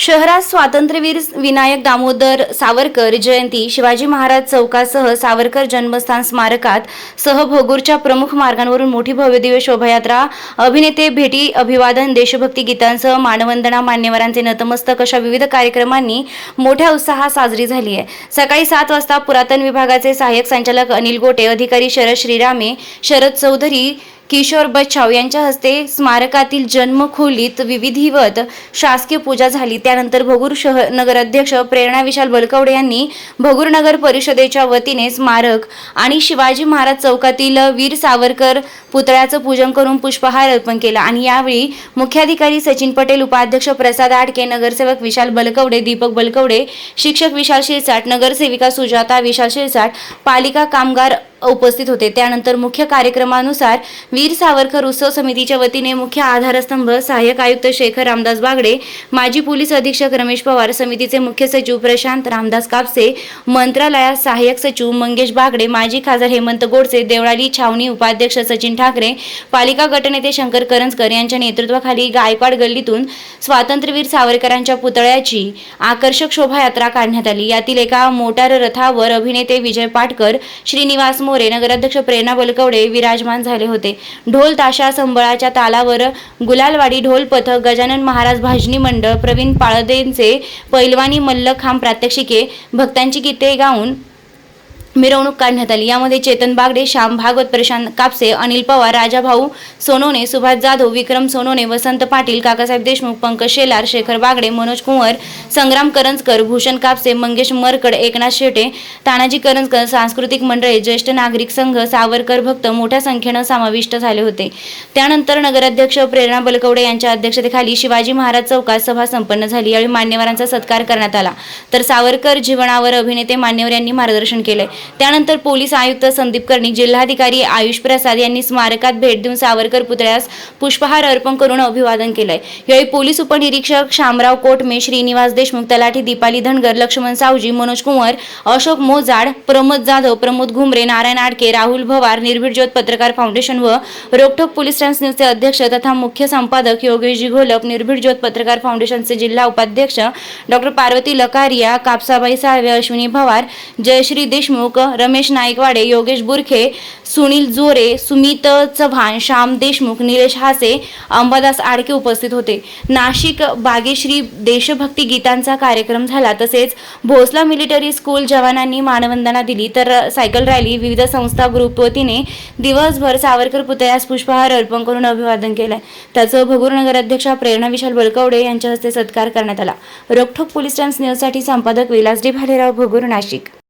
शहरात स्वातंत्र्यवीर विनायक दामोदर सावरकर जयंती, शिवाजी महाराज चौकासह सावरकर जन्मस्थान स्मारकात सह भोगूरच्या प्रमुख मार्गांवरून मोठी भव्यदिव्य शोभायात्रा, अभिनेते भेटी, अभिवादन, देशभक्ती गीतांसह मानवंदना, मान्यवरांचे नतमस्तक अशा विविध कार्यक्रमांनी मोठ्या उत्साहात साजरी झाली आहे। सकाळी 7 वाजता पुरातन विभागाचे सहाय्यक संचालक अनिल गोटे, अधिकारी शरद श्रीरामे, शरद चौधरी, किशोर बच्छाव यांच्या हस्ते स्मारकातील जन्मखोलीत विधिवत शासकीय पूजा झाली। त्यानंतर भोगूर शहर नगराध्यक्ष प्रेरणा विशाल बलकवडे यांनी भोगूर नगर परिषदेच्या वतीने स्मारक आणि शिवाजी महाराज चौकातील वीर सावरकर पुतळ्याचं पूजन करून पुष्पहार अर्पण केला आणि यावेळी मुख्याधिकारी सचिन पटेल, उपाध्यक्ष प्रसाद आडके, नगरसेवक विशाल बलकवडे, दीपक बलकवडे, शिक्षक विशाल शिरसाट, नगरसेविका सुजाता विशाल शिरसाट, पालिका कामगार उपस्थित होते। त्यानंतर मुख्य कार्यक्रमानुसार वीर सावरकर उत्सव समितीच्या वतीने मुख्य आधारस्तंभ सहाय्यक आयुक्त शेखर रामदास बागडे, माजी पोलीस अधीक्षक रमेश पवार, समितीचे मुख्य सचिव प्रशांत रामदास कापसे, मंत्रालयात सहाय्यक सचिव मंगेश बागडे, माजी खासदार हेमंत गोडसे, देवळाली छावणी उपाध्यक्ष सचिन ठाकरे, पालिका गटनेते शंकर करंजकर यांच्या नेतृत्वाखाली गायकवाड गल्लीतून स्वातंत्र्यवीर सावरकरांच्या पुतळ्याची आकर्षक शोभायात्रा काढण्यात आली। यातील एका मोटार रथावर अभिनेते विजय पाटकर, श्रीनिवास मोरे, नगराध्यक्ष प्रेरणा बलकवडे विराजमान झाले होते। ढोल ताशा संबळाच्या तालावर गुलालवाडी ढोल पथक, गजानन महाराज भाजनी मंडळ, प्रवीण पाळदेंचे पैलवानी मल्लखांब प्रात्यक्षिके, भक्तांची गीते गाऊन मिरवणूक काढण्यात आली। यामध्ये चेतन बागडे, श्याम भागवत, प्रशांत कापसे, अनिल पवार, राजाभाऊ सोनोने, सुभाष जाधव, विक्रम सोनोने, वसंत पाटील, काकासाहेब देशमुख, पंकज शेलार, शेखर बागडे, मनोज कुंवर, संग्राम करंजकर, भूषण कापसे, मंगेश मरकड, एकनाथ शेटे, तानाजी करंजकर, सांस्कृतिक मंडळे, ज्येष्ठ नागरिक संघ, सावरकर भक्त मोठ्या संख्येने समाविष्ट झाले होते। त्यानंतर नगराध्यक्ष प्रेरणा बलकवडे यांच्या अध्यक्षतेखाली शिवाजी महाराज चौकात सभा संपन्न झाली। यावेळी मान्यवरांचा सत्कार करण्यात आला, तर सावरकर जीवनावर अभिनेते मान्यवर यांनी मार्गदर्शन केले। त्यानंतर पोलीस आयुक्त संदीप कर्णिक, जिल्हाधिकारी आयुष प्रसाद यांनी स्मारकात भेट देऊन सावरकर पुतळ्यास पुष्पहार अर्पण करून अभिवादन केले। यावेळी पोलीस उपनिरीक्षक शामराव कोटमे, श्रीनिवास देशमुख, तलाठी दीपाली धनगर, लक्ष्मण सावजी, मनोज कुंवर, अशोक मोजाड, प्रमोद जाधव, प्रमोद घुमरे, नारायण आडके, राहुल भवार, निर्भीड ज्योत पत्रकार फाउंडेशन व रोकठोक पोलीस टाइम्स न्यूजचे अध्यक्ष तथा मुख्य संपादक योगेश घोलप, निर्भीड ज्योत पत्रकार फाउंडेशनचे जिल्हा उपाध्यक्ष डॉ. पार्वती लकारिया, कापसाबाई साळवे, अश्विनी भवार, जयश्री देशमुख, रमेश नाईकवाडे, योगेश बुरखे, सुनील जोरे, सुमित चव्हाण, श्याम देशमुख, निलेश हासे, अंबादास आडके उपस्थित होते। नाशिक बागेश्री देशभक्ती गीतांचा कार्यक्रम झाला। तसेच भोसला मिलिटरी स्कूल जवानांनी मानवंदना दिली, तर सायकल रॅली, विविध संस्था ग्रुप वतीने दिवसभर सावरकर पुतळ्यास पुष्पहार अर्पण करून अभिवादन केले। त्याचं भोगूर नगराध्यक्षा प्रेरणा विशाल बलकवडे यांच्या हस्ते सत्कार करण्यात आला। रोकठोक पोलीस टाइम्स न्यूजसाठी संपादक विलास डी भालेराव, भोगूर, नाशिक।